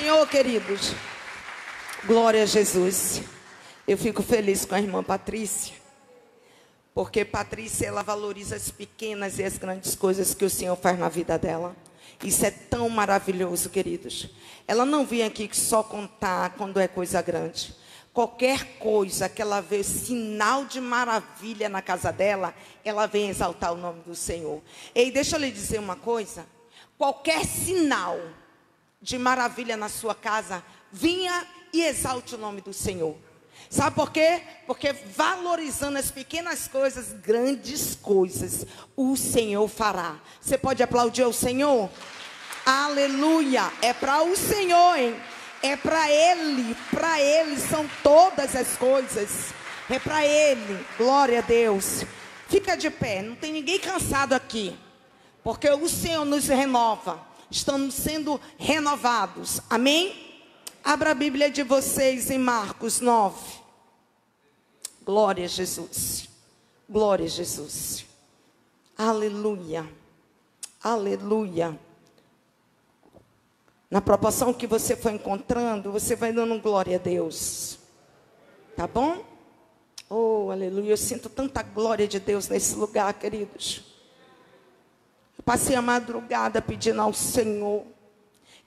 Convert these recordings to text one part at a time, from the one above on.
Senhor, queridos. Glória a Jesus. Eu fico feliz com a irmã Patrícia, porque Patrícia, ela valoriza as pequenas e as grandes coisas que o Senhor faz na vida dela. Isso é tão maravilhoso, queridos. Ela não vem aqui só contar quando é coisa grande. Qualquer coisa que ela vê sinal de maravilha na casa dela, ela vem exaltar o nome do Senhor. E deixa eu lhe dizer uma coisa. Qualquer sinal de maravilha na sua casa, vinha e exalte o nome do Senhor. Sabe por quê? Porque valorizando as pequenas coisas, grandes coisas, o Senhor fará. Você pode aplaudir o Senhor? Aleluia! É para o Senhor, hein? É para Ele são todas as coisas. É para Ele, glória a Deus. Fica de pé, não tem ninguém cansado aqui, porque o Senhor nos renova. Estamos sendo renovados, amém? Abra a Bíblia de vocês em Marcos 9. Glória a Jesus, glória a Jesus. Aleluia, aleluia. Na proporção que você for encontrando, você vai dando glória a Deus. Tá bom? Oh, aleluia. Eu sinto tanta glória de Deus nesse lugar, queridos. Eu passei a madrugada pedindo ao Senhor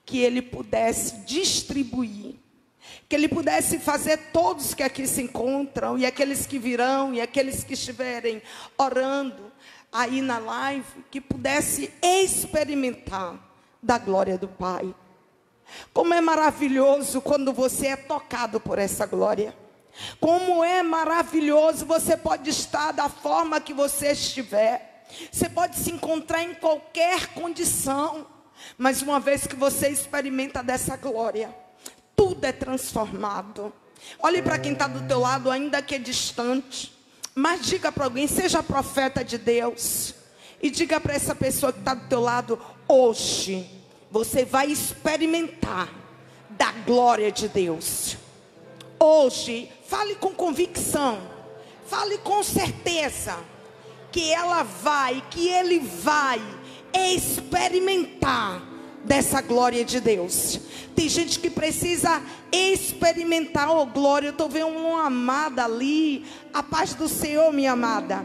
que Ele pudesse distribuir, que Ele pudesse fazer todos que aqui se encontram, e aqueles que virão, e aqueles que estiverem orando aí na live, que pudesse experimentar da glória do Pai. Como é maravilhoso quando você é tocado por essa glória. Como é maravilhoso, você pode estar da forma que você estiver. Você pode se encontrar em qualquer condição. Mas uma vez que você experimenta dessa glória, tudo é transformado. Olhe para quem está do teu lado, ainda que é distante. Mas diga para alguém, seja profeta de Deus. E diga para essa pessoa que está do teu lado, hoje você vai experimentar da glória de Deus. Hoje, fale com convicção, fale com certeza, que ele vai experimentar dessa glória de Deus. Tem gente que precisa experimentar, oh glória, eu estou vendo uma amada ali, a paz do Senhor, minha amada.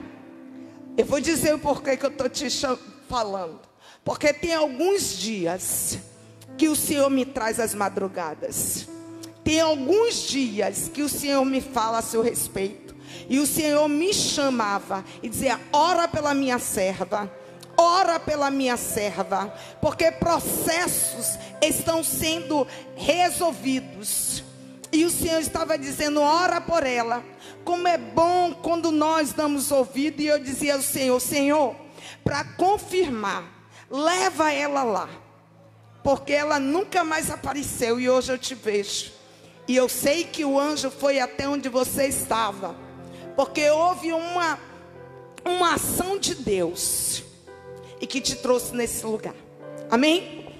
Eu vou dizer o porquê que eu estou te falando. Porque tem alguns dias que o Senhor me traz as madrugadas. Tem alguns dias que o Senhor me fala a seu respeito. E o Senhor me chamava e dizia, ora pela minha serva. Ora pela minha serva. Porque processos estão sendo resolvidos. E o Senhor estava dizendo, ora por ela. Como é bom quando nós damos ouvido. E eu dizia ao Senhor, Senhor, para confirmar, leva ela lá, porque ela nunca mais apareceu e hoje eu te vejo. E eu sei que o anjo foi até onde você estava, porque houve uma ação de Deus e que te trouxe nesse lugar. Amém?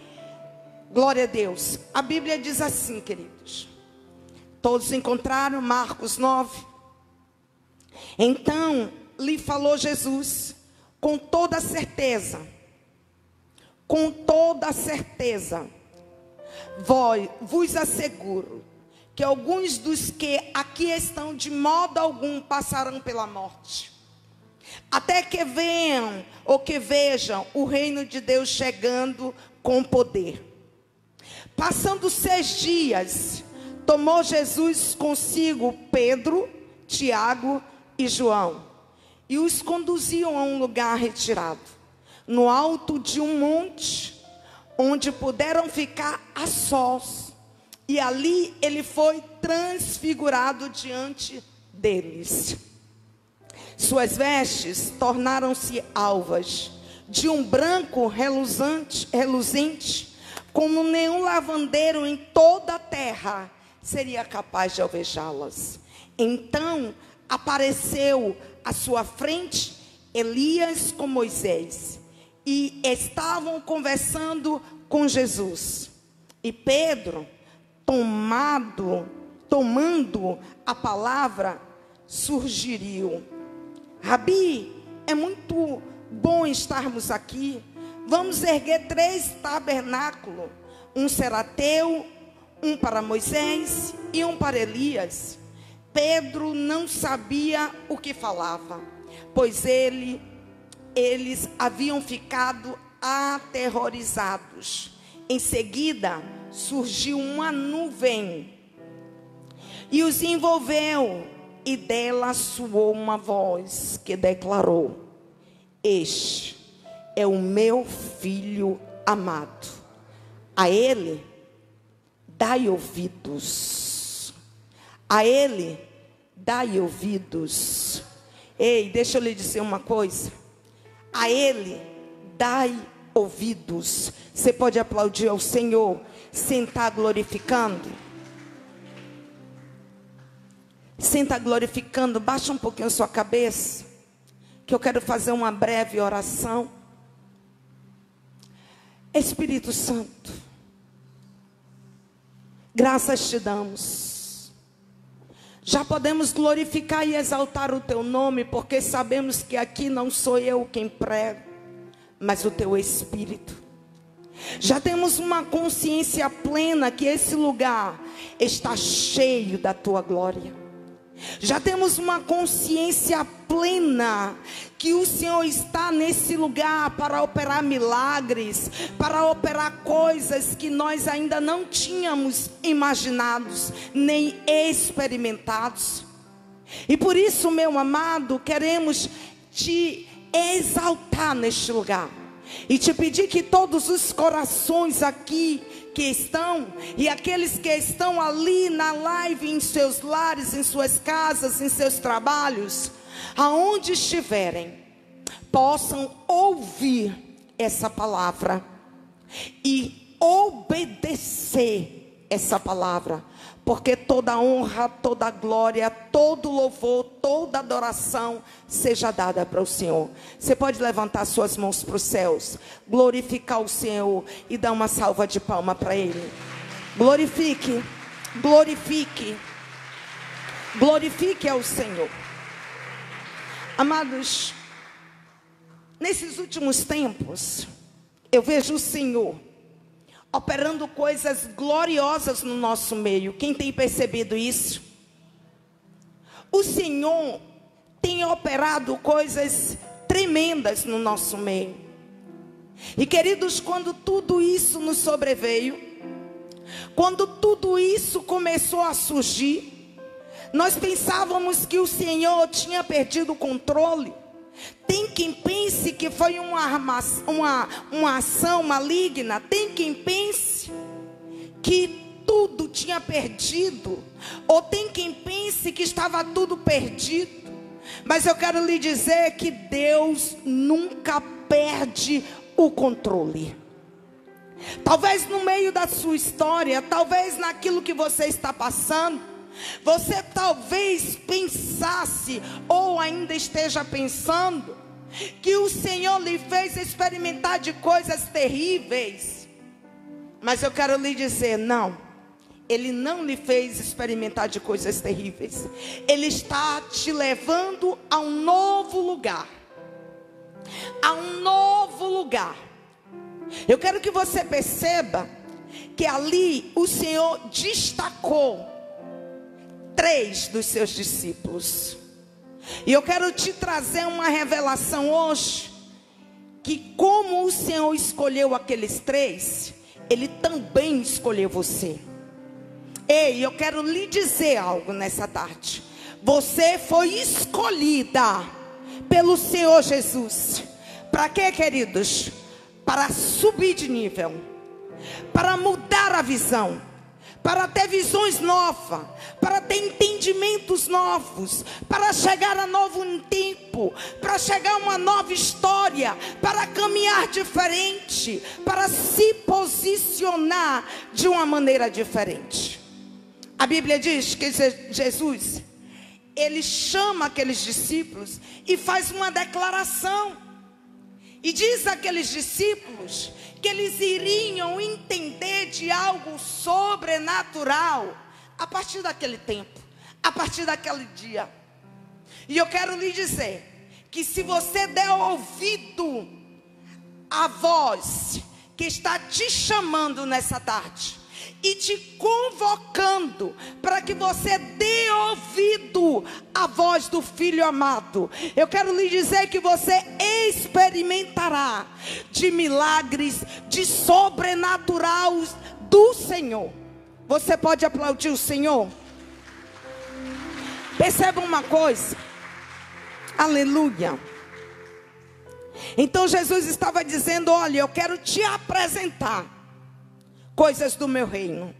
Glória a Deus. A Bíblia diz assim, queridos. Todos encontraram Marcos 9. Então lhe falou Jesus com toda certeza. Com toda certeza, vos asseguro que alguns dos que aqui estão de modo algum passarão pela morte, até que venham ou que vejam o reino de Deus chegando com poder. Passando 6 dias, tomou Jesus consigo Pedro, Tiago e João, e os conduziam a um lugar retirado, no alto de um monte, onde puderam ficar a sós. E ali ele foi transfigurado diante deles. Suas vestes tornaram-se alvas, de um branco reluzente, como nenhum lavandeiro em toda a terra seria capaz de alvejá-las. Então apareceu à sua frente Elias com Moisés, e estavam conversando com Jesus. E Pedro, tomando a palavra, sugeriu: Rabi, é muito bom estarmos aqui. Vamos erguer 3 tabernáculos. Um será teu, um para Moisés e um para Elias. Pedro não sabia o que falava, pois eles haviam ficado aterrorizados. Em seguida, surgiu uma nuvem e os envolveu, e dela soou uma voz que declarou: este é o meu filho amado, a ele dai ouvidos. A ele dai ouvidos. Ei, deixa eu lhe dizer uma coisa. A ele dai ouvidos. Você pode aplaudir ao Senhor sem estar glorificando? Sem estar glorificando, baixa um pouquinho a sua cabeça, que eu quero fazer uma breve oração. Espírito Santo, graças te damos. Já podemos glorificar e exaltar o teu nome, porque sabemos que aqui não sou eu quem prego, mas o teu Espírito. Já temos uma consciência plena que esse lugar está cheio da tua glória. Já temos uma consciência plena que o Senhor está nesse lugar para operar milagres, para operar coisas que nós ainda não tínhamos imaginados, nem experimentados. E por isso, meu amado, queremos te exaltar neste lugar e te pedir que todos os corações aqui que estão, e aqueles que estão ali na live, em seus lares, em suas casas, em seus trabalhos, aonde estiverem, possam ouvir essa palavra e obedecer essa palavra, porque toda honra, toda glória, todo louvor, toda adoração seja dada para o Senhor. Você pode levantar suas mãos para os céus, glorificar o Senhor e dar uma salva de palma para Ele. Glorifique, glorifique, glorifique ao Senhor. Amados, nesses últimos tempos, eu vejo o Senhor operando coisas gloriosas no nosso meio. Quem tem percebido isso? O Senhor tem operado coisas tremendas no nosso meio. E queridos, quando tudo isso nos sobreveio, quando tudo isso começou a surgir, nós pensávamos que o Senhor tinha perdido o controle. Tem quem pense que foi uma ação maligna. Tem quem pense que tudo tinha perdido. Ou tem quem pense que estava tudo perdido. Mas eu quero lhe dizer que Deus nunca perde o controle. Talvez no meio da sua história, talvez naquilo que você está passando, você talvez pensasse, ou ainda esteja pensando, que o Senhor lhe fez experimentar de coisas terríveis. Mas eu quero lhe dizer, não, Ele não lhe fez experimentar de coisas terríveis. Ele está te levando a um novo lugar. A um novo lugar. Eu quero que você perceba que ali o Senhor destacou 3 dos seus discípulos. E eu quero te trazer uma revelação hoje, que como o Senhor escolheu aqueles 3, Ele também escolheu você. Ei, eu quero lhe dizer algo nessa tarde. Você foi escolhida pelo Senhor Jesus. Para quê, queridos? Para subir de nível, para mudar a visão, para ter visões novas, para ter entendimentos novos, para chegar a novo tempo, para chegar a uma nova história, para caminhar diferente, para se posicionar de uma maneira diferente. A Bíblia diz que Jesus, Ele chama aqueles discípulos e faz uma declaração. E diz àqueles discípulos que eles iriam entender de algo sobrenatural a partir daquele tempo, a partir daquele dia. E eu quero lhe dizer que se você der ouvido à voz que está te chamando nessa tarde, e te convocando para que você dê ouvido à voz do Filho amado. Eu quero lhe dizer que você experimentará de milagres, de sobrenatural do Senhor. Você pode aplaudir o Senhor? Perceba uma coisa. Aleluia. Então Jesus estava dizendo: olha, eu quero te apresentar coisas do meu reino.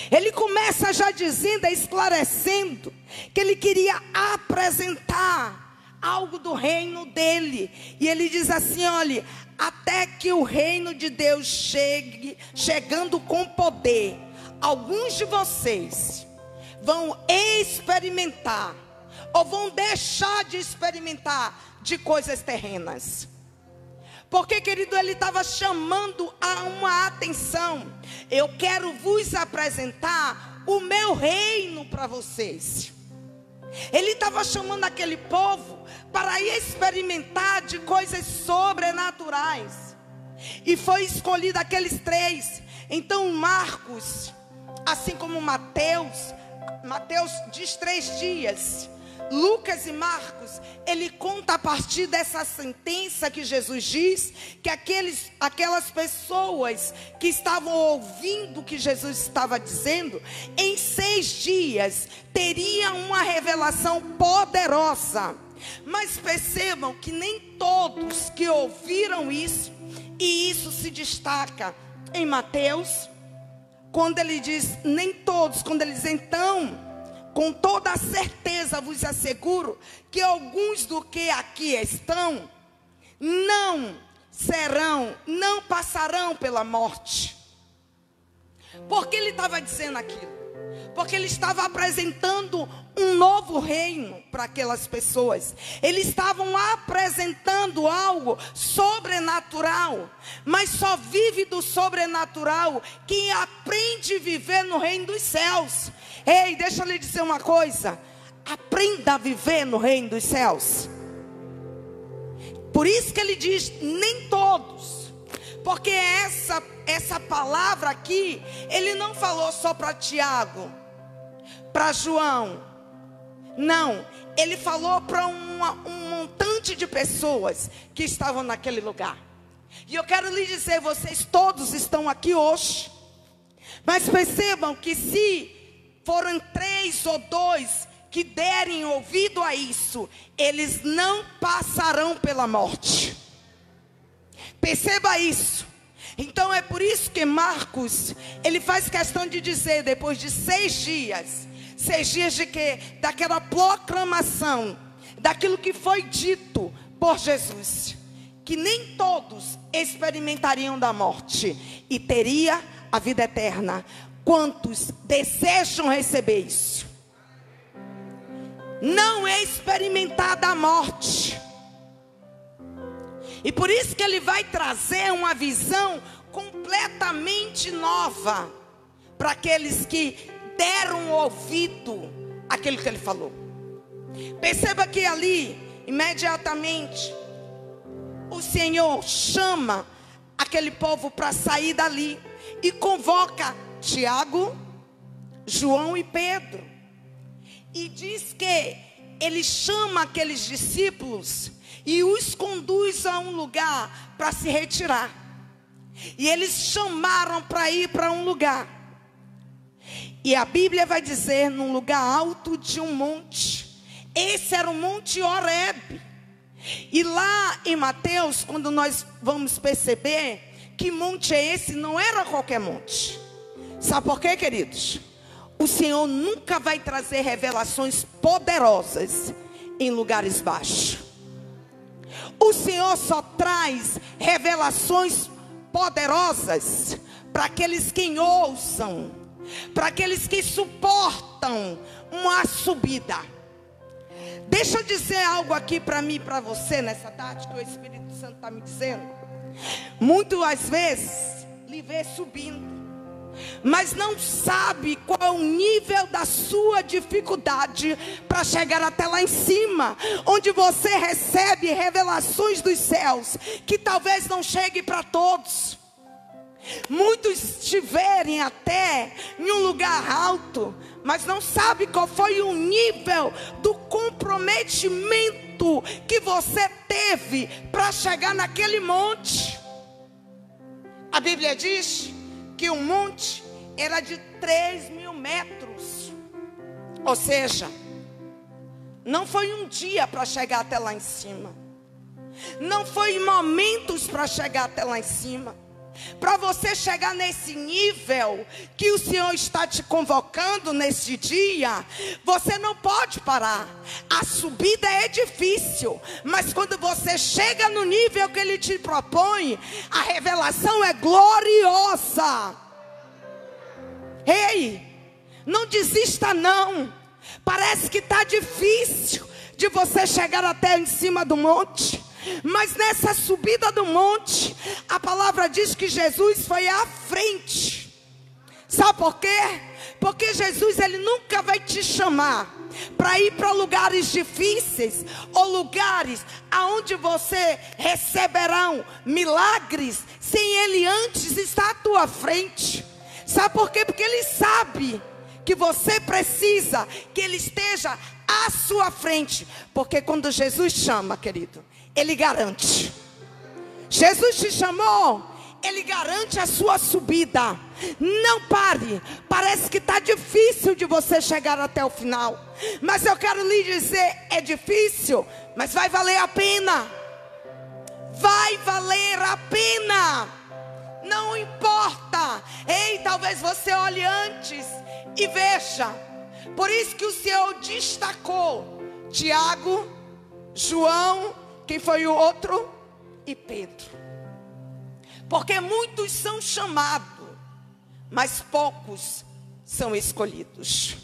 Ele começa já dizendo, esclarecendo, que ele queria apresentar algo do reino dele. E ele diz assim: olha, até que o reino de Deus chegue, chegando com poder, alguns de vocês vão experimentar, ou vão deixar de experimentar de coisas terrenas. Porque, querido, ele estava chamando a uma atenção. Eu quero vos apresentar o meu reino para vocês. Ele estava chamando aquele povo para experimentar de coisas sobrenaturais. E foi escolhido aqueles 3. Então Marcos, assim como Mateus diz 3 dias. Lucas e Marcos, ele conta a partir dessa sentença que Jesus diz, que aquelas pessoas que estavam ouvindo o que Jesus estava dizendo, em 6 dias, teriam uma revelação poderosa. Mas percebam que nem todos que ouviram isso, e isso se destaca em Mateus, quando ele diz, nem todos, quando ele diz, então, com toda a certeza vos asseguro que alguns do que aqui estão não passarão pela morte. Por que ele estava dizendo aquilo? Porque ele estava apresentando um novo reino para aquelas pessoas. Eles estavam apresentando algo sobrenatural. Mas só vive do sobrenatural quem aprende a viver no reino dos céus. Ei, deixa eu lhe dizer uma coisa. Aprenda a viver no reino dos céus. Por isso que ele diz, nem todos. Porque essa palavra aqui, ele não falou só para Tiago, para João. Não, ele falou para um montante de pessoas que estavam naquele lugar. E eu quero lhe dizer, vocês todos estão aqui hoje. Mas percebam que se foram 3 ou 2 que derem ouvido a isso, eles não passarão pela morte. Perceba isso. Então é por isso que Marcos, ele faz questão de dizer, depois de 6 dias, 6 dias de quê? Daquela proclamação, daquilo que foi dito por Jesus, que nem todos experimentariam da morte e teria a vida eterna. Quantos desejam receber isso? Não experimentar da morte. E por isso que ele vai trazer uma visão completamente nova para aqueles que deram ouvido àquilo que ele falou. Perceba que ali, imediatamente, o Senhor chama aquele povo para sair dali e convoca Tiago, João e Pedro. E diz que ele chama aqueles discípulos e os conduz a um lugar para se retirar. E eles chamaram para ir para um lugar. E a Bíblia vai dizer, num lugar alto de um monte. Esse era o Monte Horebe. E lá em Mateus, quando nós vamos perceber que monte é esse, não era qualquer monte. Sabe por quê, queridos? O Senhor nunca vai trazer revelações poderosas em lugares baixos. O Senhor só traz revelações poderosas para aqueles que ouçam, para aqueles que suportam uma subida. Deixa eu dizer algo aqui para mim e para você nessa tarde, que o Espírito Santo está me dizendo. Muitas vezes lhe vê subindo, mas não sabe qual é o nível da sua dificuldade para chegar até lá em cima, onde você recebe revelações dos céus, que talvez não chegue para todos. Muitos estiverem até em um lugar alto, mas não sabe qual foi o nível do comprometimento que você teve para chegar naquele monte. A Bíblia diz que o monte era de 3.000 metros. Ou seja, não foi um dia para chegar até lá em cima. Não foi momentos para chegar até lá em cima. Para você chegar nesse nível que o Senhor está te convocando nesse dia, você não pode parar. A subida é difícil, mas quando você chega no nível que Ele te propõe, a revelação é gloriosa. Ei, não desista não. Parece que está difícil de você chegar até em cima do monte. Mas nessa subida do monte, a palavra diz que Jesus foi à frente. Sabe por quê? Porque Jesus, Ele nunca vai te chamar para ir para lugares difíceis, ou lugares aonde você receberão milagres, sem Ele antes estar à tua frente. Sabe por quê? Porque Ele sabe que você precisa que Ele esteja à sua frente. Porque quando Jesus chama, querido, Ele garante. Jesus te chamou, Ele garante a sua subida. Não pare. Parece que está difícil de você chegar até o final, mas eu quero lhe dizer, é difícil, mas vai valer a pena. Vai valer a pena. Não importa. Ei, talvez você olhe antes e veja. Por isso que o Senhor destacou Tiago, João, quem foi o outro? E Pedro. Porque muitos são chamados, mas poucos são escolhidos.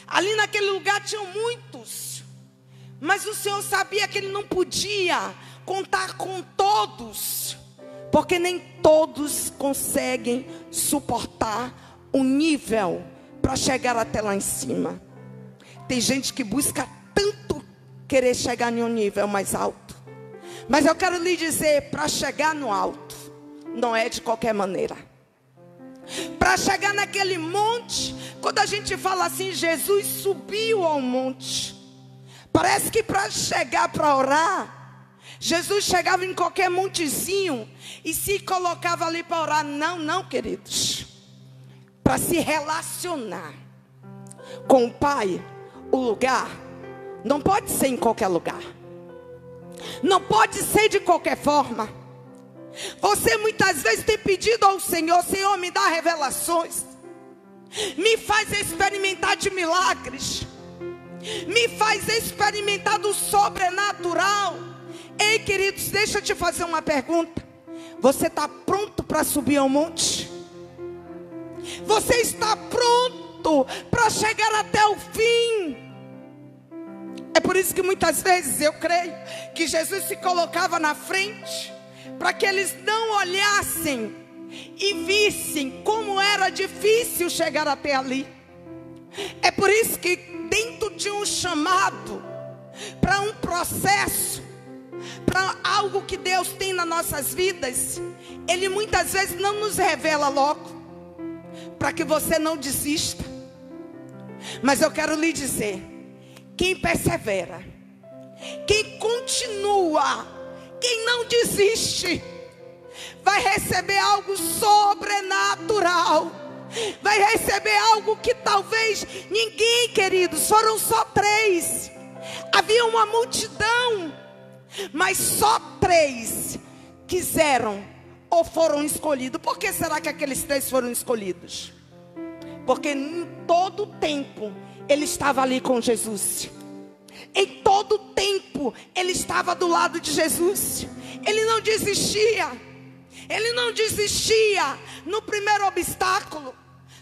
Ali naquele lugar tinham muitos, mas o Senhor sabia que Ele não podia contar com todos, porque nem todos conseguem suportar o nível para chegar até lá em cima. Tem gente que busca tanto querer chegar em um nível mais alto, mas eu quero lhe dizer, para chegar no alto, não é de qualquer maneira. Para chegar naquele monte, quando a gente fala assim, Jesus subiu ao monte, parece que para chegar para orar, Jesus chegava em qualquer montezinho e se colocava ali para orar. Não, não, queridos. Para se relacionar com o Pai, o lugar não pode ser em qualquer lugar. Não pode ser de qualquer forma. Você muitas vezes tem pedido ao Senhor: Senhor, me dá revelações, me faz experimentar de milagres, me faz experimentar do sobrenatural. Ei, queridos, deixa eu te fazer uma pergunta. Você está pronto para subir ao monte? Você está pronto para chegar até o fim? É por isso que muitas vezes eu creio que Jesus se colocava na frente, para que eles não olhassem e vissem como era difícil chegar até ali. É por isso que dentro de um chamado, para um processo, para algo que Deus tem nas nossas vidas, Ele muitas vezes não nos revela logo, para que você não desista. Mas eu quero lhe dizer, quem persevera, quem continua, quem não desiste, vai receber algo sobrenatural. Vai receber algo que talvez ninguém, queridos, foram só 3. Havia uma multidão, mas só 3 quiseram ou foram escolhidos. Por que será que aqueles 3 foram escolhidos? Porque em todo tempo ele estava ali com Jesus. Em todo tempo ele estava do lado de Jesus. Ele não desistia. Ele não desistia no primeiro obstáculo.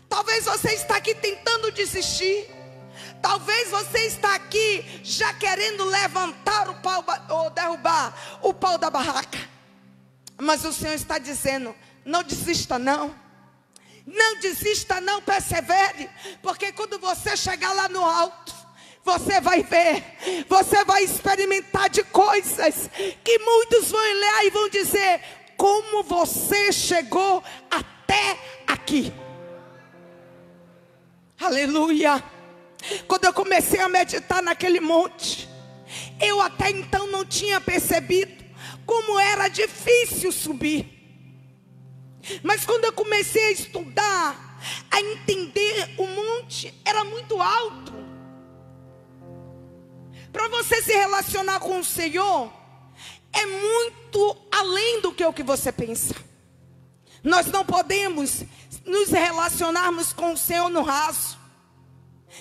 Talvez você está aqui tentando desistir. Talvez você está aqui já querendo levantar o pau ou derrubar o pau da barraca. Mas o Senhor está dizendo: não desista não. Não desista não, persevere. Porque quando você chegar lá no alto, você vai ver, você vai experimentar de coisas que muitos vão olhar e vão dizer: como você chegou até aqui. Aleluia. Quando eu comecei a meditar naquele monte, eu até então não tinha percebido como era difícil subir. Mas quando eu comecei a estudar, a entender, o monte era muito alto. Para você se relacionar com o Senhor, é muito além do que o que você pensa. Nós não podemos nos relacionarmos com o Senhor no raso,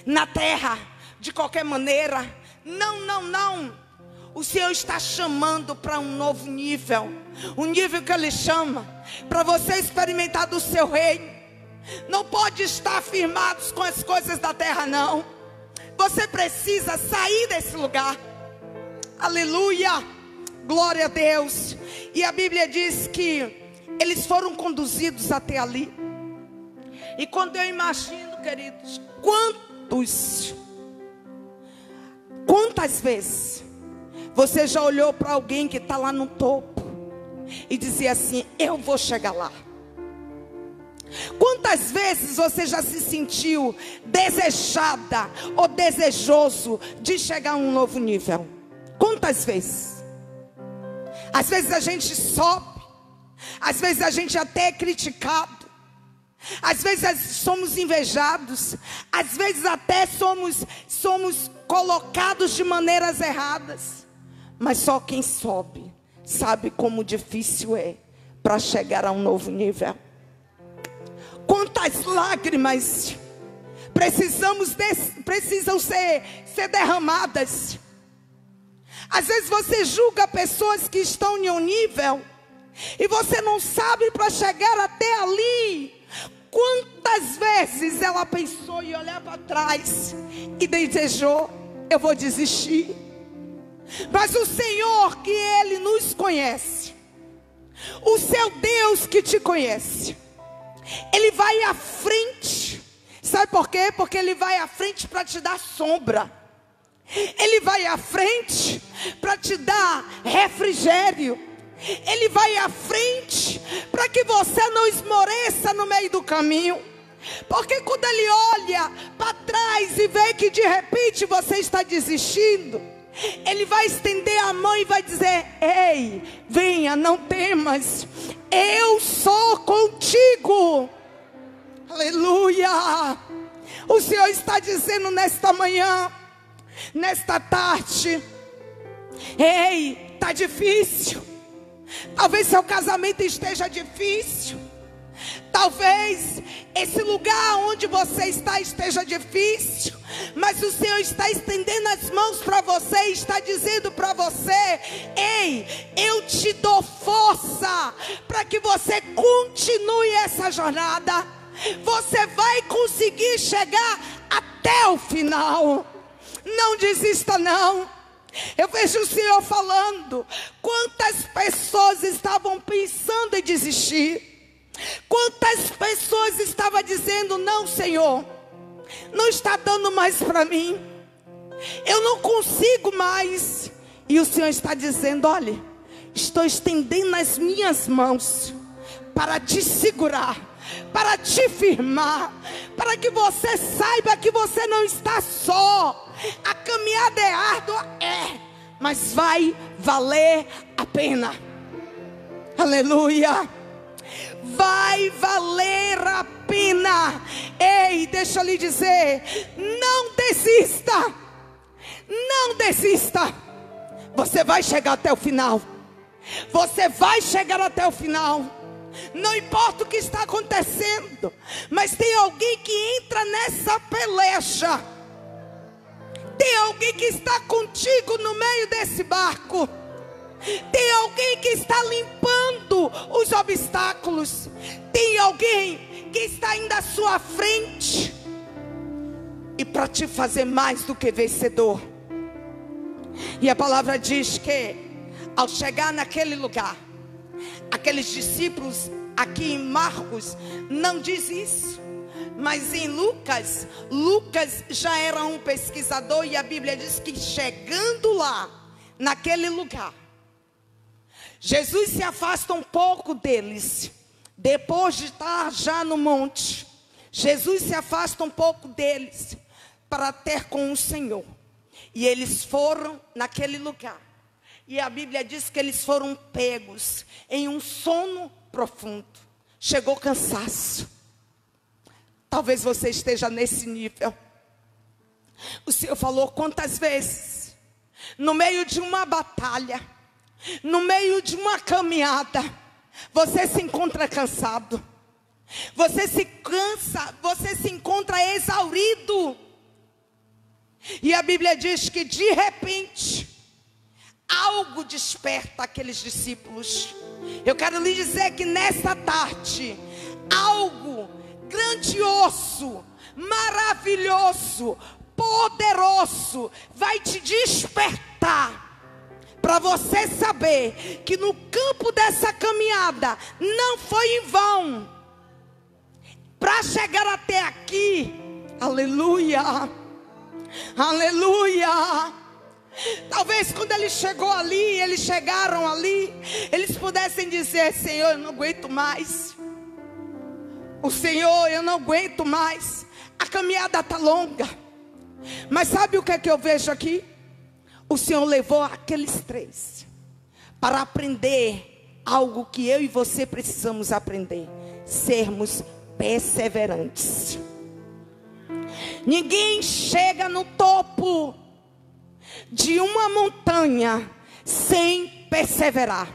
na terra, de qualquer maneira. Não, não, não. O Senhor está chamando para um novo nível. Um nível que Ele chama para você experimentar do seu reino. Não pode estar firmados com as coisas da terra, não. Você precisa sair desse lugar. Aleluia. Glória a Deus. E a Bíblia diz que eles foram conduzidos até ali. E quando eu imagino, queridos, quantas vezes você já olhou para alguém que está lá no topo e dizia assim: eu vou chegar lá? Quantas vezes você já se sentiu desejada ou desejoso de chegar a um novo nível? Quantas vezes? Às vezes a gente sobe, às vezes a gente até é criticado, às vezes somos invejados, às vezes até somos colocados de maneiras erradas. Mas só quem sobe sabe como difícil é para chegar a um novo nível. Quantas lágrimas precisam ser derramadas. Às vezes você julga pessoas que estão em um nível e você não sabe para chegar até ali. Quantas vezes ela pensou em olhar para trás e desejou: eu vou desistir. Mas o Senhor, que Ele nos conhece, o seu Deus que te conhece, Ele vai à frente. Sabe por quê? Porque Ele vai à frente para te dar sombra. Ele vai à frente para te dar refrigério. Ele vai à frente para que você não esmoreça no meio do caminho. Porque quando Ele olha para trás e vê que de repente você está desistindo, Ele vai estender a mão e vai dizer: ei, venha, não temas, eu sou contigo. Aleluia. O Senhor está dizendo nesta manhã, nesta tarde: ei, está difícil. Talvez seu casamento esteja difícil. Talvez esse lugar onde você está esteja difícil. Mas o Senhor está estendendo as mãos para você e está dizendo para você: ei, eu te dou força para que você continue essa jornada. Você vai conseguir chegar até o final. Não desista, não. Eu vejo o Senhor falando. Quantas pessoas estavam pensando em desistir? Quantas pessoas estavam dizendo: não, Senhor, não está dando mais para mim, eu não consigo mais. E o Senhor está dizendo: olha, estou estendendo as minhas mãos para te segurar, para te firmar, para que você saiba que você não está só. A caminhada é árdua, mas vai valer a pena. Aleluia. Vai valer a pena. Ei, deixa eu lhe dizer, não desista. Não desista. Você vai chegar até o final. Você vai chegar até o final. Não importa o que está acontecendo, mas tem alguém que entra nessa peleja. Tem alguém que está contigo no meio desse barco. Tem alguém que está limpando os obstáculos. Tem alguém que está indo à sua frente. E para te fazer mais do que vencedor. E a palavra diz que ao chegar naquele lugar, aqueles discípulos, aqui em Marcos não diz isso, mas em Lucas já era um pesquisador. E a Bíblia diz que chegando lá, naquele lugar, Jesus se afasta um pouco deles, depois de estar já no monte, Jesus se afasta um pouco deles para ter com o Senhor. E eles foram naquele lugar. E a Bíblia diz que eles foram pegos em um sono profundo. Chegou cansaço. Talvez você esteja nesse nível. O Senhor falou quantas vezes, no meio de uma batalha, no meio de uma caminhada, você se encontra cansado. Você se cansa, você se encontra exaurido. E a Bíblia diz que de repente, algo desperta aqueles discípulos. Eu quero lhe dizer que nesta tarde, algo grandioso, maravilhoso, poderoso vai te despertar, para você saber que no campo dessa caminhada não foi em vão. Para chegar até aqui, aleluia, aleluia. Talvez quando ele chegou ali, eles chegaram ali, eles pudessem dizer: Senhor, eu não aguento mais. O Senhor, eu não aguento mais. A caminhada está longa. Mas sabe o que é que eu vejo aqui? O Senhor levou aqueles 3 para aprender algo que eu e você precisamos aprender: sermos perseverantes. Ninguém chega no topo de uma montanha sem perseverar.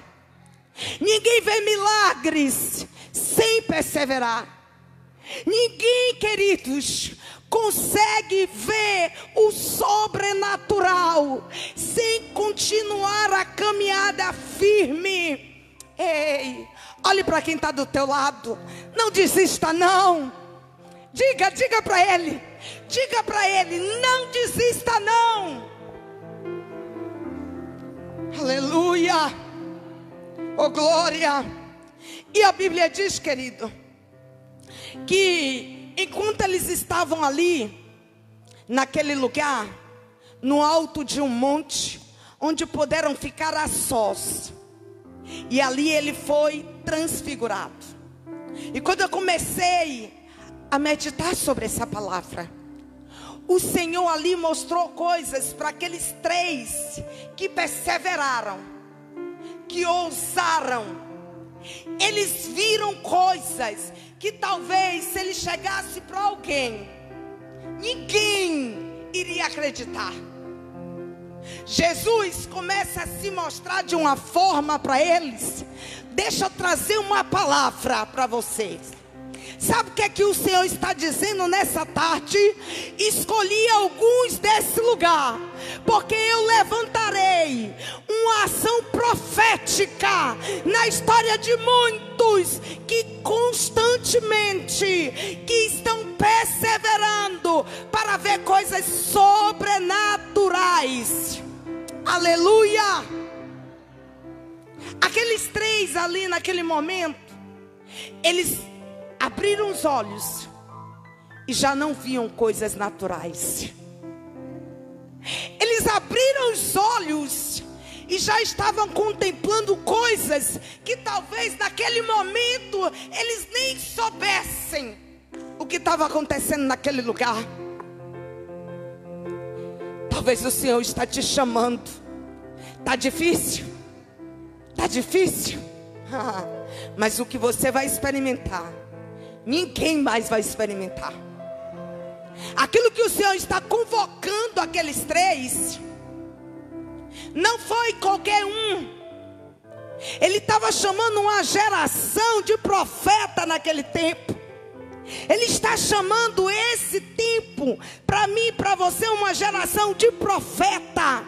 Ninguém vê milagres sem perseverar. Ninguém, queridos, consegue ver o sobrenatural sem continuar a caminhada firme. Ei, olhe para quem está do teu lado. Não desista não. Diga para ele. Diga para ele, não desista não. Aleluia. Oh glória. E a Bíblia diz, querido, que enquanto eles estavam ali, naquele lugar, no alto de um monte, onde puderam ficar a sós, e ali ele foi transfigurado. E quando eu comecei a meditar sobre essa palavra, o Senhor ali mostrou coisas para aqueles 3 que perseveraram, que ousaram. Eles viram coisas que talvez, se ele chegasse para alguém, ninguém iria acreditar. Jesus começa a se mostrar de uma forma para eles. Deixa eu trazer uma palavra para vocês. Sabe o que é que o Senhor está dizendo nessa tarde? Escolhi alguns desse lugar, porque eu levantarei uma ação profética na história de muitos que constantemente que estão perseverando para ver coisas sobrenaturais. Aleluia. Aqueles 3 ali naquele momento, eles abriram os olhos e já não viam coisas naturais. Eles abriram os olhos e já estavam contemplando coisas que talvez naquele momento eles nem soubessem o que estava acontecendo naquele lugar. Talvez o Senhor está te chamando. Está difícil? Está difícil? Mas o que você vai experimentar, ninguém mais vai experimentar. Aquilo que o Senhor está convocando aqueles 3, não foi qualquer um. Ele estava chamando uma geração de profeta naquele tempo. Ele está chamando esse tempo, para mim e para você, uma geração de profeta.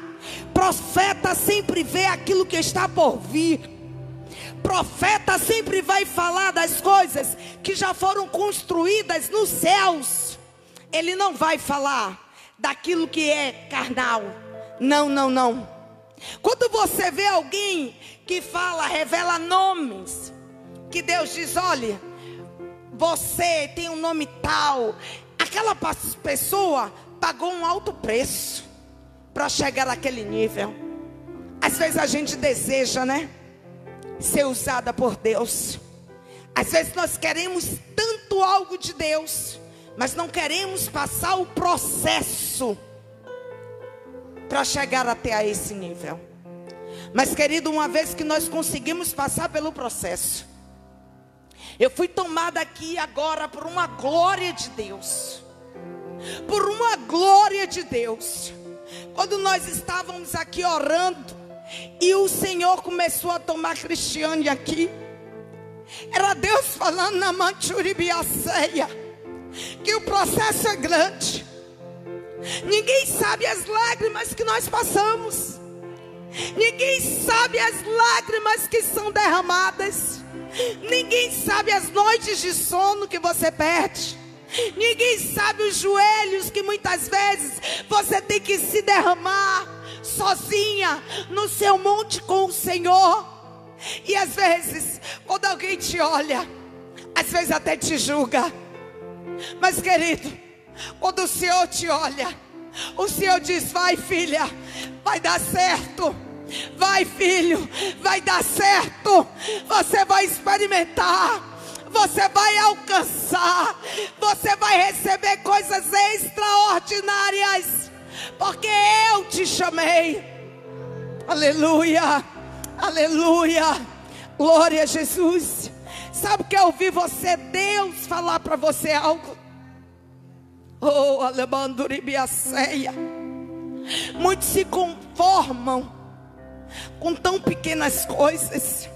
Profeta sempre vê aquilo que está por vir. Profeta sempre vai falar das coisas que já foram construídas nos céus. Ele não vai falar daquilo que é carnal. Não, não, não. Quando você vê alguém que fala, revela nomes, que Deus diz: olha, você tem um nome tal. Aquela pessoa pagou um alto preço para chegar naquele nível. Às vezes a gente deseja, né, ser usada por Deus. Às vezes nós queremos tanto algo de Deus, mas não queremos passar o processo para chegar até a esse nível. Mas, querido, uma vez que nós conseguimos passar pelo processo, eu fui tomada aqui agora por uma glória de Deus. Por uma glória de Deus. Quando nós estávamos aqui orando, e o Senhor começou a tomar Cristiane aqui, era Deus falando na Manchuribiaceia, que o processo é grande. Ninguém sabe as lágrimas que nós passamos. Ninguém sabe as lágrimas que são derramadas. Ninguém sabe as noites de sono que você perde. Ninguém sabe os joelhos que muitas vezes você tem que se derramar sozinha no seu monte com o Senhor. E às vezes, quando alguém te olha, às vezes até te julga. Mas, querido, quando o Senhor te olha, o Senhor diz: vai, filha, vai dar certo. Vai, filho, vai dar certo. Você vai experimentar. Você vai alcançar. Você vai receber coisas extraordinárias, porque eu te chamei. Aleluia, aleluia, glória a Jesus. Sabe o que eu ouvi Deus falar para você algo? Oh, Alebanduribiaceia. Muitos se conformam com tão pequenas coisas.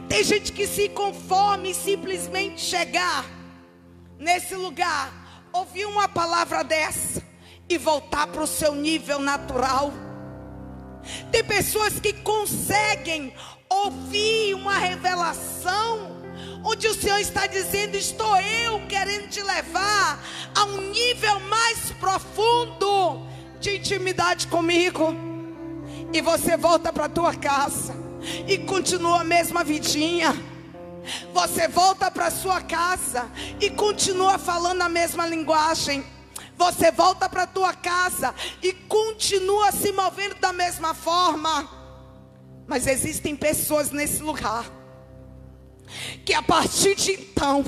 Tem gente que se conforma em simplesmente chegar nesse lugar, ouvir uma palavra dessa e voltar para o seu nível natural. Tem pessoas que conseguem ouvir uma revelação onde o Senhor está dizendo: estou eu querendo te levar a um nível mais profundo de intimidade comigo. E você volta para a tua casa e continua a mesma vidinha. Você volta para a sua casa e continua falando a mesma linguagem. Você volta para a tua casa e continua se movendo da mesma forma. Mas existem pessoas nesse lugar que a partir de então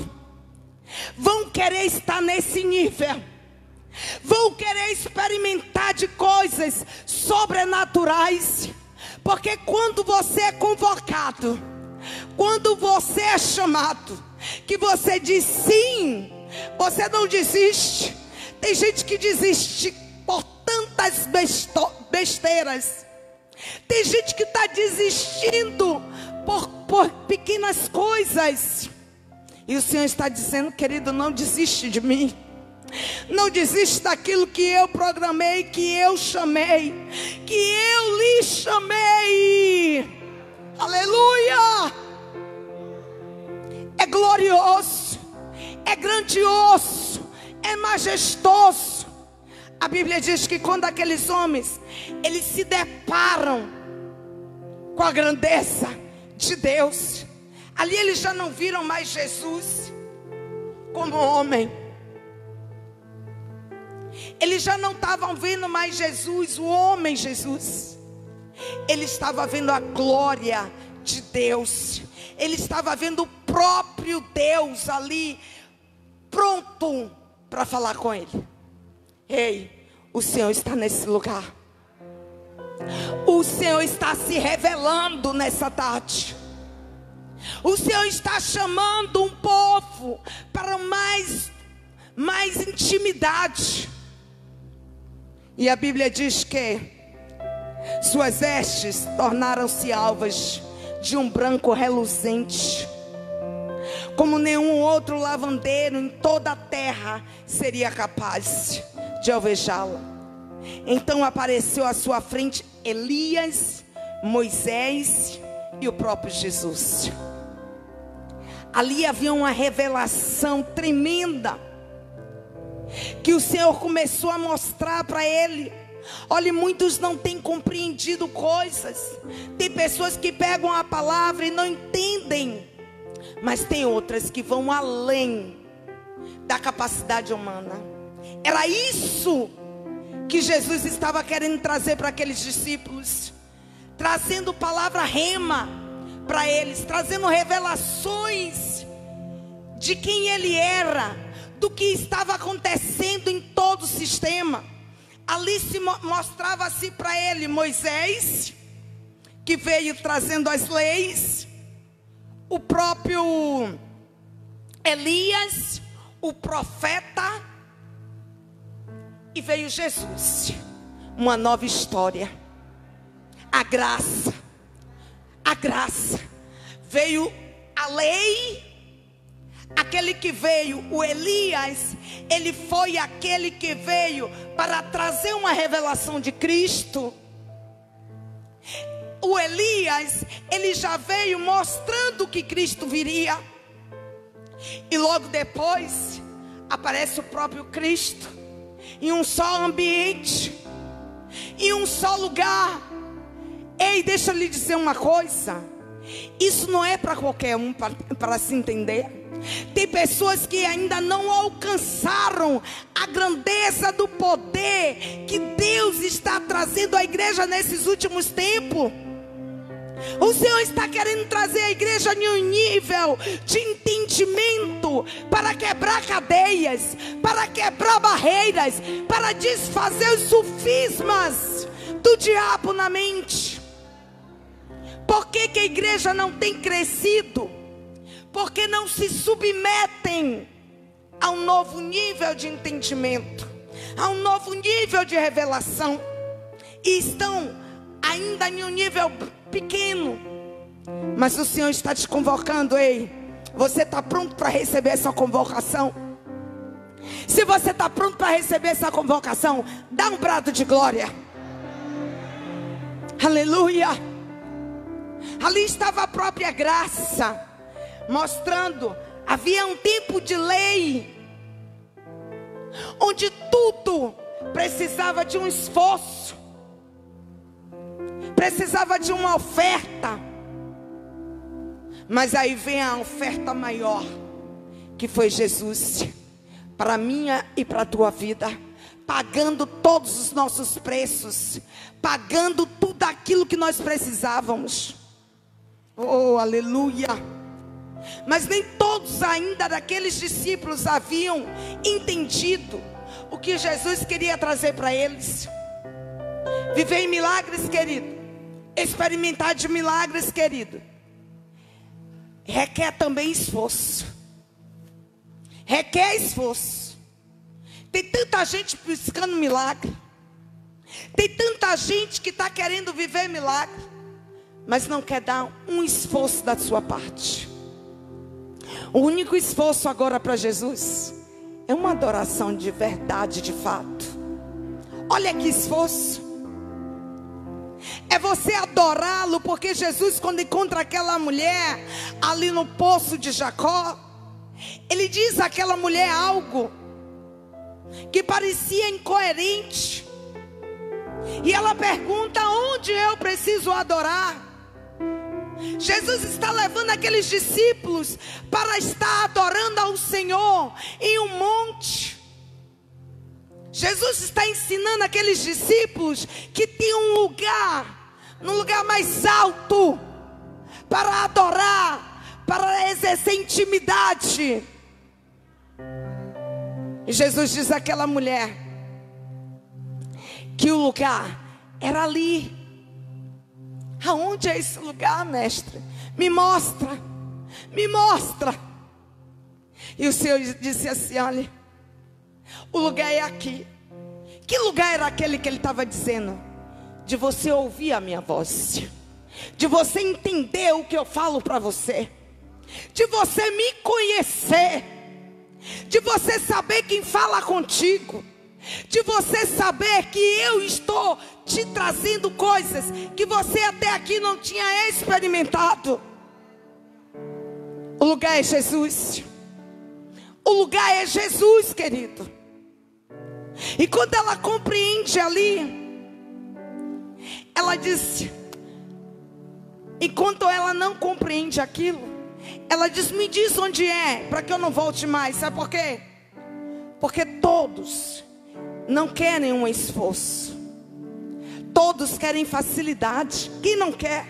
vão querer estar nesse nível, vão querer experimentar de coisas sobrenaturais. Porque quando você é convocado, quando você é chamado, que você diz sim, você não desiste. Tem gente que desiste por tantas besteiras. Tem gente que está desistindo por pequenas coisas. E o Senhor está dizendo: querido, não desiste de mim. Não desiste daquilo que eu programei, que eu chamei, que eu lhe chamei. Aleluia! É glorioso, é grandioso, é majestoso. A Bíblia diz que quando aqueles homens, eles se deparam com a grandeza de Deus, ali eles já não viram mais Jesus como homem. Eles já não estavam vendo mais Jesus, o homem Jesus. Ele estava vendo a glória de Deus. Ele estava vendo o próprio Deus ali, pronto para falar com ele. Ei, o Senhor está nesse lugar. O Senhor está se revelando nessa tarde. O Senhor está chamando um povo para mais intimidade. E a Bíblia diz que suas vestes tornaram-se alvas de um branco reluzente, como nenhum outro lavandeiro em toda a terra seria capaz de alvejá-la. Então apareceu à sua frente Elias, Moisés e o próprio Jesus. Ali havia uma revelação tremenda que o Senhor começou a mostrar para ele. Olha, muitos não têm compreendido coisas. Tem pessoas que pegam a palavra e não entendem, mas tem outras que vão além da capacidade humana. Era isso que Jesus estava querendo trazer para aqueles discípulos, trazendo palavra rema para eles, trazendo revelações de quem ele era, do que estava acontecendo em todo o sistema. Ali se mostrava-se para ele Moisés, que veio trazendo as leis, o próprio Elias, o profeta, e veio Jesus, uma nova história. A graça, veio a lei. Aquele que veio, o Elias, ele foi aquele que veio para trazer uma revelação de Cristo. O Elias, ele já veio mostrando que Cristo viria. E logo depois, aparece o próprio Cristo, em um só ambiente, em um só lugar. Ei, deixa eu lhe dizer uma coisa. Isso não é para qualquer um, para se entender. Tem pessoas que ainda não alcançaram a grandeza do poder que Deus está trazendo à igreja nesses últimos tempos. O Senhor está querendo trazer a igreja em um nível de entendimento, para quebrar cadeias, para quebrar barreiras, para desfazer os sofismas do diabo na mente. Por que a igreja não tem crescido? Porque não se submetem a um novo nível de entendimento, a um novo nível de revelação, e estão ainda em um nível pequeno. Mas o Senhor está te convocando. Ei, você está pronto para receber essa convocação? Se você está pronto para receber essa convocação, dá um brado de glória. Aleluia. Ali estava a própria graça, mostrando, havia um tempo de lei, onde tudo precisava de um esforço, precisava de uma oferta. Mas aí vem a oferta maior, que foi Jesus, para a minha e para a tua vida, pagando todos os nossos preços, pagando tudo aquilo que nós precisávamos. Oh, aleluia. Mas nem todos ainda daqueles discípulos haviam entendido o que Jesus queria trazer para eles. Viver em milagres, querido, experimentar de milagres, querido, requer também esforço. Requer esforço. Tem tanta gente buscando milagre, tem tanta gente que está querendo viver milagre, mas não quer dar um esforço da sua parte. O único esforço agora para Jesus é uma adoração de verdade, de fato. Olha que esforço. É você adorá-lo, porque Jesus, quando encontra aquela mulher ali no poço de Jacó, ele diz àquela mulher algo que parecia incoerente, e ela pergunta: onde eu preciso adorar? Jesus está levando aqueles discípulos para estar adorando ao Senhor em um monte. Jesus está ensinando aqueles discípulos que tinham um lugar, no lugar mais alto, para adorar, para exercer intimidade. E Jesus diz àquela mulher que o lugar era ali. Aonde é esse lugar, mestre? Me mostra, me mostra. E o Senhor disse assim: olha, o lugar é aqui. Que lugar era aquele que ele estava dizendo? De você ouvir a minha voz, de você entender o que eu falo para você, de você me conhecer, de você saber quem fala contigo, de você saber que eu estou te trazendo coisas que você até aqui não tinha experimentado. O lugar é Jesus. O lugar é Jesus, querido. E quando ela compreende ali, ela disse, enquanto ela não compreende aquilo, ela diz: me diz onde é, para que eu não volte mais. Sabe por quê? Porque todos não querem um esforço, todos querem facilidade. Quem não quer?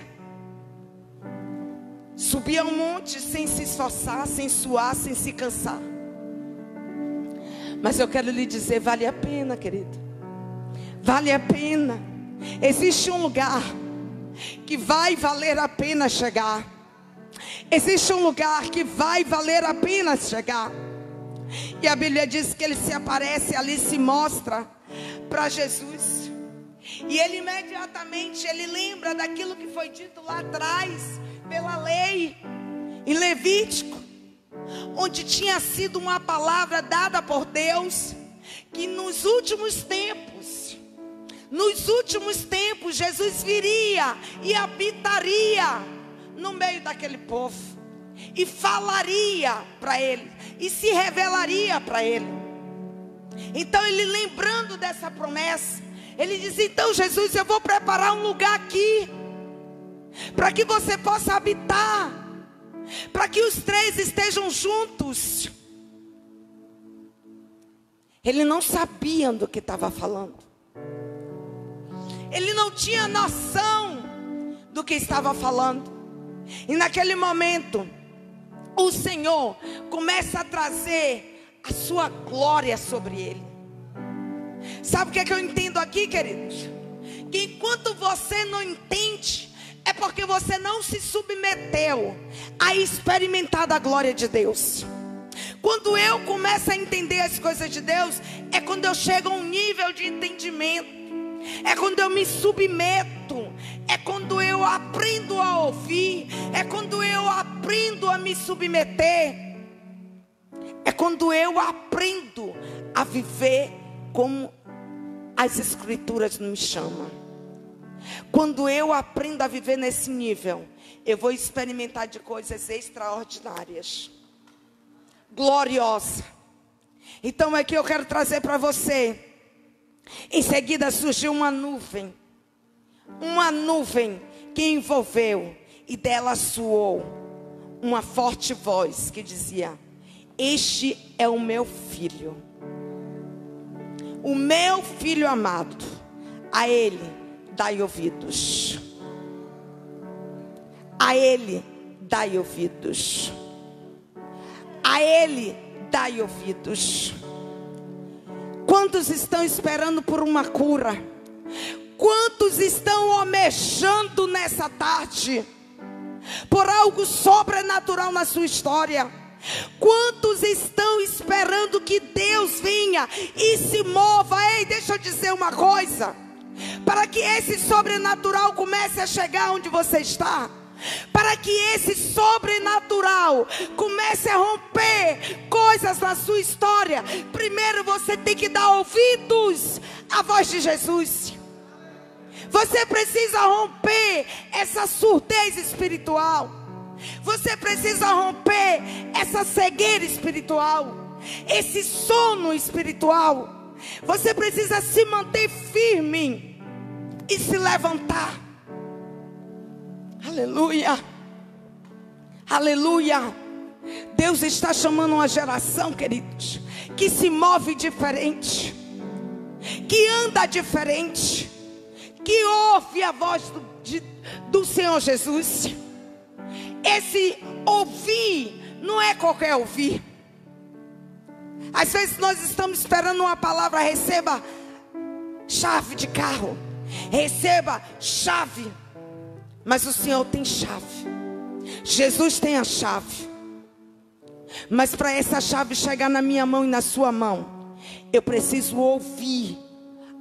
Subir ao monte sem se esforçar, sem suar, sem se cansar. Mas eu quero lhe dizer, vale a pena, querido. Vale a pena. Existe um lugar que vai valer a pena chegar. Existe um lugar que vai valer a pena chegar. E a Bíblia diz que ele se aparece ali, se mostra para Jesus. E ele imediatamente, ele lembra daquilo que foi dito lá atrás, pela lei, em Levítico, onde tinha sido uma palavra dada por Deus, que nos últimos tempos, Jesus viria e habitaria no meio daquele povo, e falaria para ele, e se revelaria para ele. Então ele, lembrando dessa promessa, ele diz: então Jesus, eu vou preparar um lugar aqui, para que você possa habitar, para que os três estejam juntos. Ele não sabia do que estava falando. Ele não tinha noção do que estava falando. E naquele momento, o Senhor começa a trazer a sua glória sobre ele. Sabe o que eu entendo aqui, queridos? Que enquanto você não entende, é porque você não se submeteu a experimentar da glória de Deus. Quando eu começo a entender as coisas de Deus, é quando eu chego a um nível de entendimento, é quando eu me submeto, é quando eu aprendo a ouvir, é quando eu aprendo a me submeter, é quando eu aprendo a viver como as Escrituras me chamam. Quando eu aprendo a viver nesse nível, eu vou experimentar de coisas extraordinárias, gloriosa. Então é que eu quero trazer para você. Em seguida surgiu uma nuvem que envolveu, e dela soou uma forte voz que dizia: este é o meu filho amado, a ele dai ouvidos. A ele dai ouvidos. A ele dai ouvidos. Quantos estão esperando por uma cura? Quantos estão almejando nessa tarde por algo sobrenatural na sua história? Quantos estão esperando que Deus venha e se mova? Ei, deixa eu dizer uma coisa. Para que esse sobrenatural comece a chegar onde você está, para que esse sobrenatural comece a romper coisas na sua história, primeiro você tem que dar ouvidos à voz de Jesus. Você precisa romper essa surdez espiritual. Você precisa romper essa cegueira espiritual, esse sono espiritual. Você precisa se manter firme e se levantar. Aleluia, aleluia. Deus está chamando uma geração, queridos, que se move diferente, que anda diferente, que ouve a voz do Senhor Jesus. Esse ouvir não é qualquer ouvir. Às vezes nós estamos esperando uma palavra: receba chave de carro, receba chave. Mas o Senhor tem chave, Jesus tem a chave. Mas para essa chave chegar na minha mão e na sua mão, eu preciso ouvir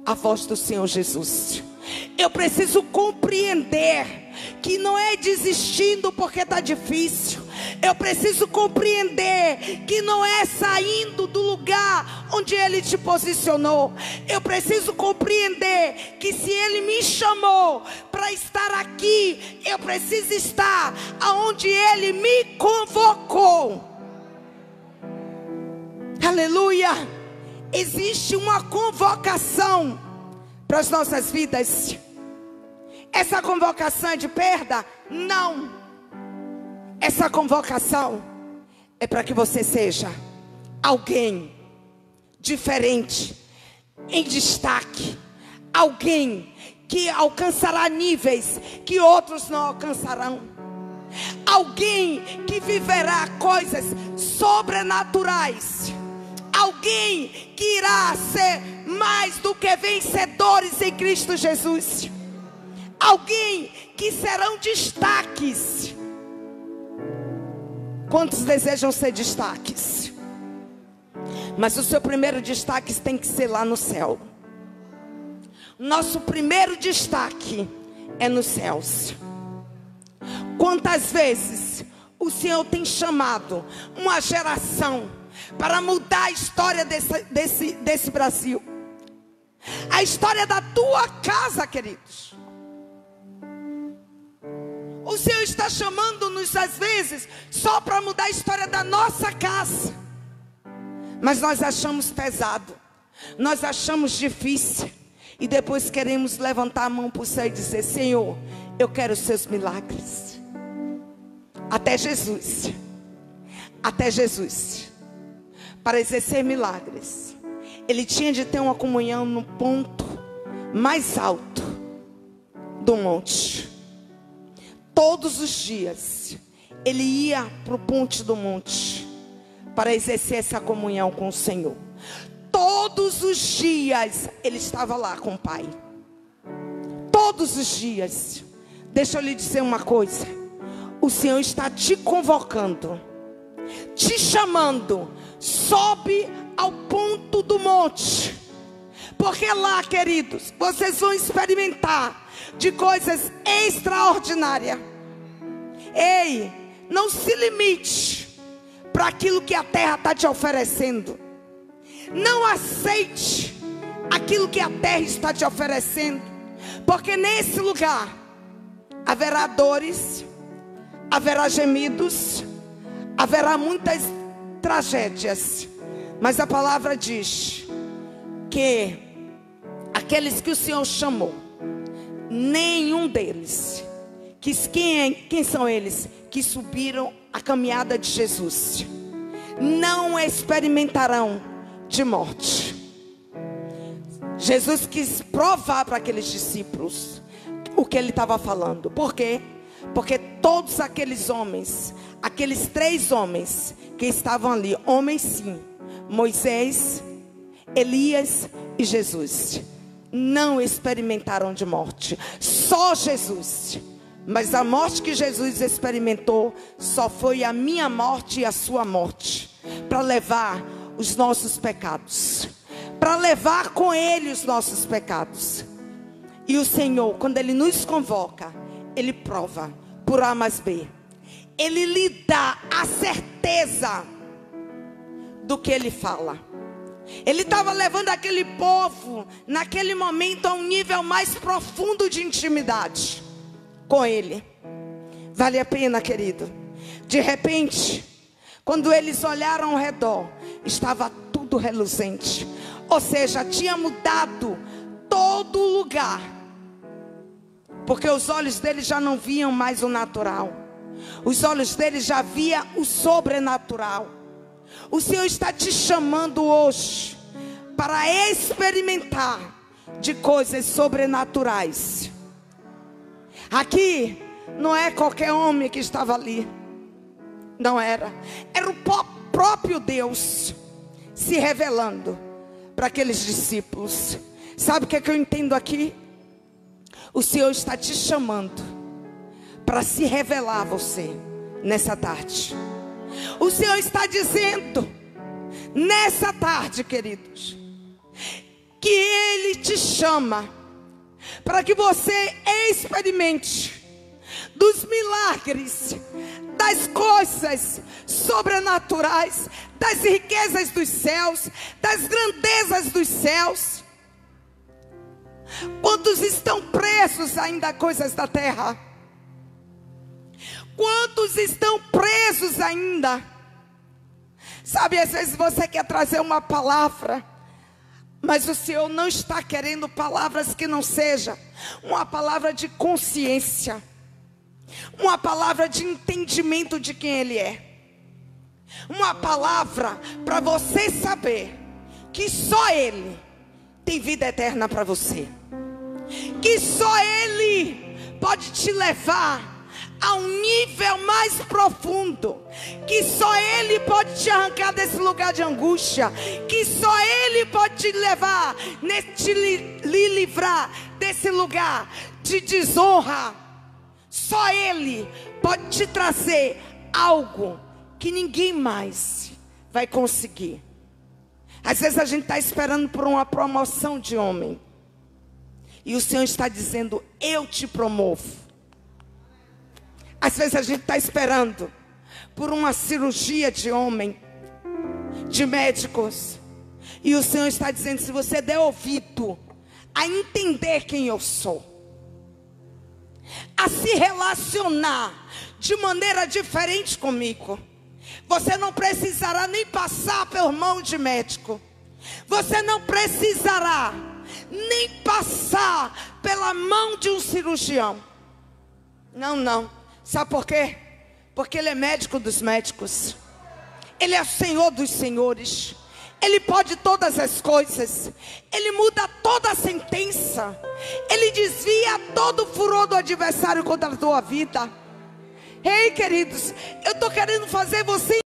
a voz do Senhor Jesus. Eu preciso compreender que não é desistindo porque está difícil. Eu preciso compreender que não é saindo do lugar onde Ele te posicionou. Eu preciso compreender que se Ele me chamou para estar aqui, eu preciso estar aonde Ele me convocou. Aleluia. Existe uma convocação para as nossas vidas. Essa convocação é de perda? Não. Essa convocação é para que você seja alguém diferente, em destaque, alguém que alcançará níveis que outros não alcançarão. alguém que viverá coisas sobrenaturais, alguém que irá ser mais do que vencedores em Cristo Jesus, alguém que serão destaques. Quantos desejam ser destaques? Mas o seu primeiro destaque tem que ser lá no céu. Nosso primeiro destaque é nos céus. Quantas vezes o Senhor tem chamado uma geração para mudar a história desse Brasil, a história da tua casa, queridos. O Senhor está chamando-nos às vezes só para mudar a história da nossa casa, mas nós achamos pesado, nós achamos difícil, e depois queremos levantar a mão para o céu e dizer: Senhor, eu quero os seus milagres. Até Jesus, para exercer milagres, ele tinha de ter uma comunhão no ponto mais alto do monte. Todos os dias ele ia para o ponte do monte para exercer essa comunhão com o Senhor. Todos os dias ele estava lá com o Pai. Todos os dias. Deixa eu lhe dizer uma coisa: o Senhor está te convocando, te chamando. Sobe ao ponto do monte, porque lá, queridos, vocês vão experimentar de coisas extraordinárias. Ei, não se limite para aquilo que a terra está te oferecendo. Não aceite aquilo que a terra está te oferecendo, porque nesse lugar haverá dores, haverá gemidos, haverá muitas tragédias. Mas a palavra diz que aqueles que o Senhor chamou, nenhum deles, quem são eles? Que subiram a caminhada de Jesus, não experimentarão de morte. Jesus quis provar para aqueles discípulos o que ele estava falando. Por quê? Porque todos aqueles homens, aqueles 3 homens que estavam ali, homens sim, Moisés, Elias e Jesus, não experimentaram de morte. Só Jesus. Mas a morte que Jesus experimentou só foi a minha morte e a sua morte, para levar os nossos pecados, para levar com ele os nossos pecados. E o Senhor, quando ele nos convoca, ele prova por A mais B. Ele lhe dá a certeza do que ele fala. Ele estava levando aquele povo naquele momento a um nível mais profundo de intimidade com ele. Vale a pena, querido. De repente, quando eles olharam ao redor, estava tudo reluzente. Ou seja, tinha mudado todo o lugar, porque os olhos deles já não viam mais o natural, os olhos deles já viam o sobrenatural. O Senhor está te chamando hoje para experimentar de coisas sobrenaturais. Aqui não é qualquer homem que estava ali, não era. Era o próprio Deus se revelando para aqueles discípulos. Sabe o que é que eu entendo aqui? O Senhor está te chamando para se revelar a você nessa tarde. O Senhor está dizendo nessa tarde, queridos, que Ele te chama para que você experimente dos milagres, das coisas sobrenaturais, das riquezas dos céus, das grandezas dos céus. Quantos estão presos ainda a coisas da terra? Quantos estão presos ainda? Sabe, às vezes você quer trazer uma palavra, mas o Senhor não está querendo palavras que não seja uma palavra de consciência, uma palavra de entendimento de quem Ele é, uma palavra para você saber que só Ele tem vida eterna para você, que só Ele pode te levar a um nível mais profundo, que só Ele pode te arrancar desse lugar de angústia, que só Ele pode te levar, lhe livrar desse lugar de desonra. Só Ele pode te trazer algo que ninguém mais vai conseguir. Às vezes a gente está esperando por uma promoção de homem, e o Senhor está dizendo: eu te promovo. Às vezes a gente está esperando por uma cirurgia de homem, de médicos, e o Senhor está dizendo: se você der ouvido a entender quem eu sou, a se relacionar de maneira diferente comigo, você não precisará nem passar pela mão de médico. Você não precisará nem passar pela mão de um cirurgião. Não, não. Sabe por quê? Porque Ele é médico dos médicos. Ele é o Senhor dos senhores. Ele pode todas as coisas. Ele muda toda a sentença. Ele desvia todo o furor do adversário contra a tua vida. Ei, queridos, eu estou querendo fazer você